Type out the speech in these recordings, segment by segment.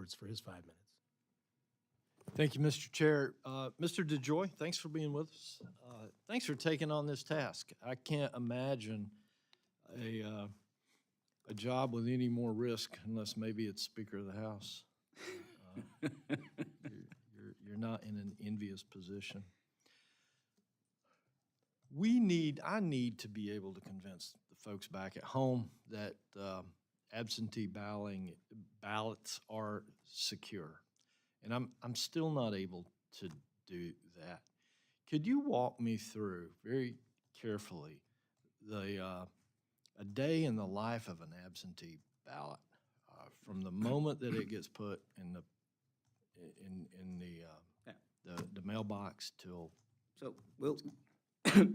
Edwards for his 5 minutes. Thank you, Mr. Chair. Mr. DeJoy, thanks for being with us. Thanks for taking on this task. I can't imagine a job with any more risk unless maybe it's Speaker of the House. You're not in an envious position. I need to be able to convince the folks back at home that absentee ballots are secure. And I'm still not able to do that. Could you walk me through very carefully a day in the life of an absentee ballot, from the moment that it gets put in the mailbox till? So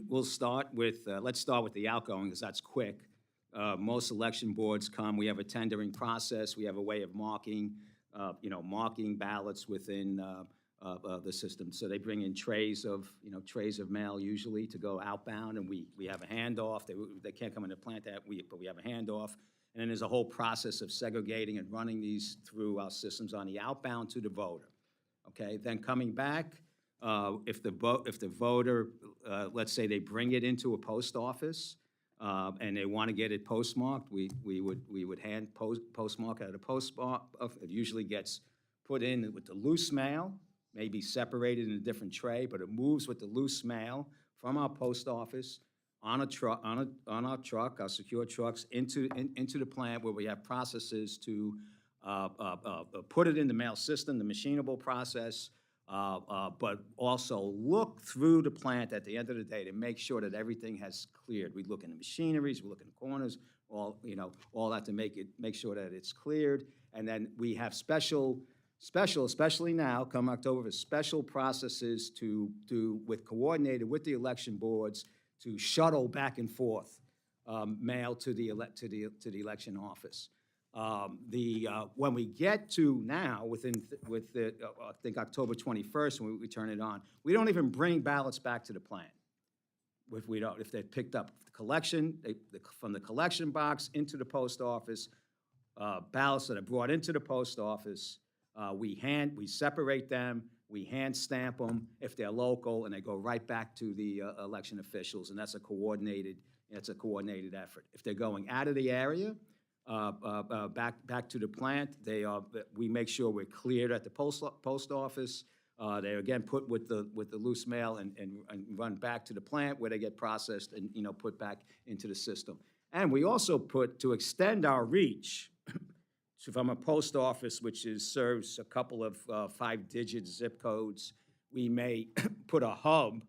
we'll start with, let's start with the outgoing, because that's quick. Most election boards come, we have a tendering process, we have a way of marking ballots within the system. So they bring in trays of mail usually to go outbound, and we have a handoff. They can't come in to plant that, but we have a handoff. And then there's a whole process of segregating and running these through our systems on the outbound to the voter. Okay, then coming back, if the voter, let's say they bring it into a post office, and they want to get it postmarked, we would hand postmark at a postmark. It usually gets put in with the loose mail, maybe separated in a different tray, but it moves with the loose mail from our post office on a truck, our secure trucks, into the plant where we have processes to put it in the mail system, the machinable process. But also look through the plant at the end of the day to make sure that everything has cleared. We look in the machineries, we look in the corners, all that to make sure that it's cleared. And then we have special, especially now, come October, special processes coordinated with the election boards to shuttle back and forth mail to the election office. When we get to now, I think October 21st, when we turn it on, we don't even bring ballots back to the plant. If they're picked up from the collection box into the post office, ballots that are brought into the post office, we separate them, we hand stamp them if they're local, and they go right back to the election officials, and that's a coordinated effort. If they're going out of the area, back to the plant, we make sure we're cleared at the post office. They're again put with the loose mail and run back to the plant where they get processed and put back into the system. And we also to extend our reach from a post office which serves a couple of 5-digit zip codes, we may put a hub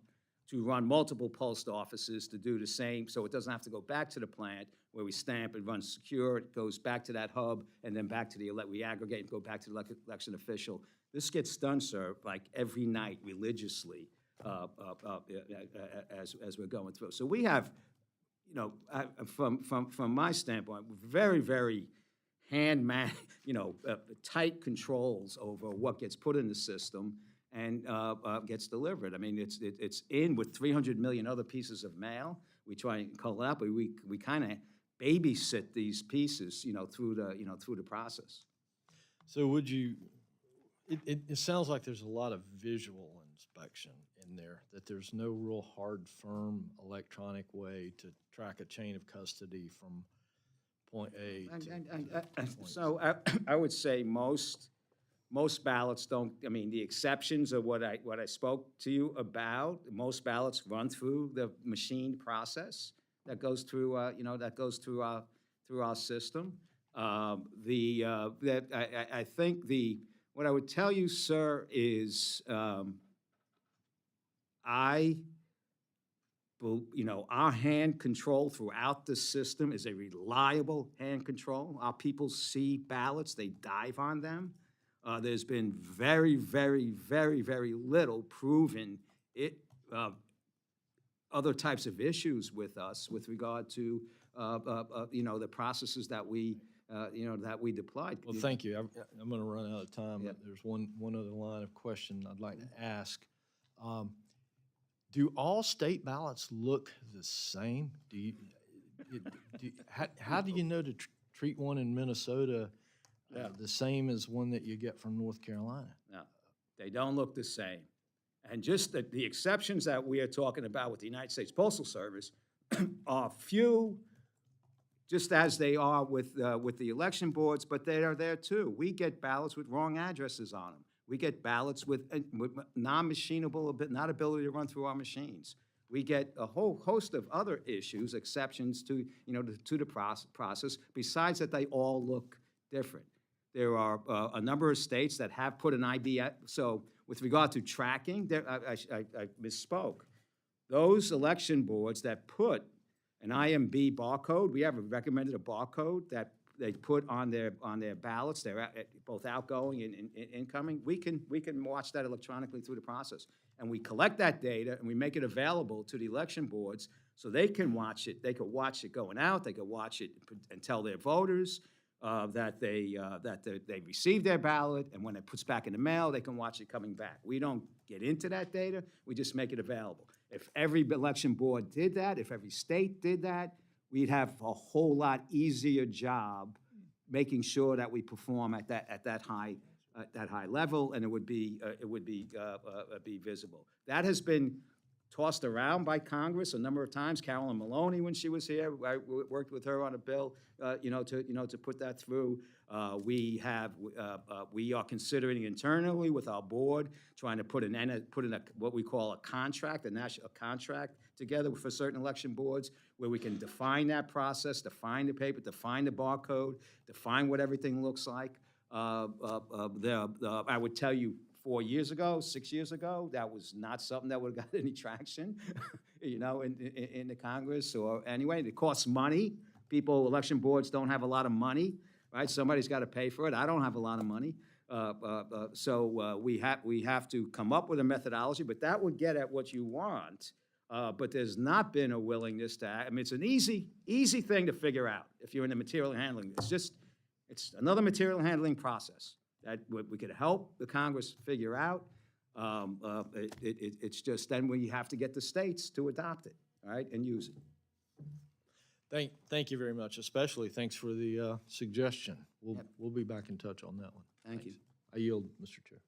to run multiple post offices to do the same, so it doesn't have to go back to the plant where we stamp and run secure. It goes back to that hub, and then back to we aggregate and go back to the election official. This gets done, sir, like every night religiously as we're going through. So we have, from my standpoint, very, very tight controls over what gets put in the system and gets delivered. I mean, it's in with 300 million other pieces of mail. We try and call it out, but we kind of babysit these pieces, through the process. So would you? It sounds like there's a lot of visual inspection in there. That there's no real hard, firm electronic way to track a chain of custody from point A to point C. So I would say most ballots don't. I mean, the exceptions are what I spoke to you about. Most ballots run through the machine process that goes through our system. I think what I would tell you, sir, is our hand control throughout the system is a reliable hand control. Our people see ballots, they dive on them. There's been very, very, very, very little proven other types of issues with us with regard to the processes that we deployed. Well, thank you. I'm going to run out of time. Yeah. But there's one other line of question I'd like to ask. Do all state ballots look the same? How do you know to treat one in Minnesota the same as one that you get from North Carolina. No, they don't look the same. And just the exceptions that we are talking about with the United States Postal Service are few, just as they are with the election boards, but they are there too. We get ballots with wrong addresses on them. We get ballots with non-machinable, not ability to run through our machines. We get a whole host of other issues, exceptions to, to the process, besides that they all look different. There are a number of states that have put an ID, so with regard to tracking, I misspoke. Those election boards that put an IMB barcode, we have recommended a barcode that they put on their ballots, they're both outgoing and incoming. We can watch that electronically through the process. And we collect that data and we make it available to the election boards so they can watch it. They could watch it going out, they could watch it and tell their voters that they received their ballot, and when it puts back in the mail, they can watch it coming back. We don't get into that data, we just make it available. If every election board did that, if every state did that, we'd have a whole lot easier job making sure that we perform at that high level, and it would be visible. That has been tossed around by Congress a number of times. Carolyn Maloney, when she was here, I worked with her on a bill, to put that through. We are considering internally with our board trying to put in what we call a contract, a national contract together for certain election boards, where we can define that process, define the paper, define the barcode, define what everything looks like. I would tell you 4 years ago, 6 years ago, that was not something that would have got any traction, in the Congress, or anyway, it costs money. Election boards don't have a lot of money, right? Somebody's got to pay for it. I don't have a lot of money. So we have to come up with a methodology, but that would get at what you want. But there's not been a willingness to, it's an easy thing to figure out if you're in the material handling. It's another material handling process that we could help the Congress figure out. It's just then we have to get the states to adopt it, all right, and use it. Thank you very much, especially thanks for the suggestion. We'll be back in touch on that one. Thank you. I yield, Mr. Chair.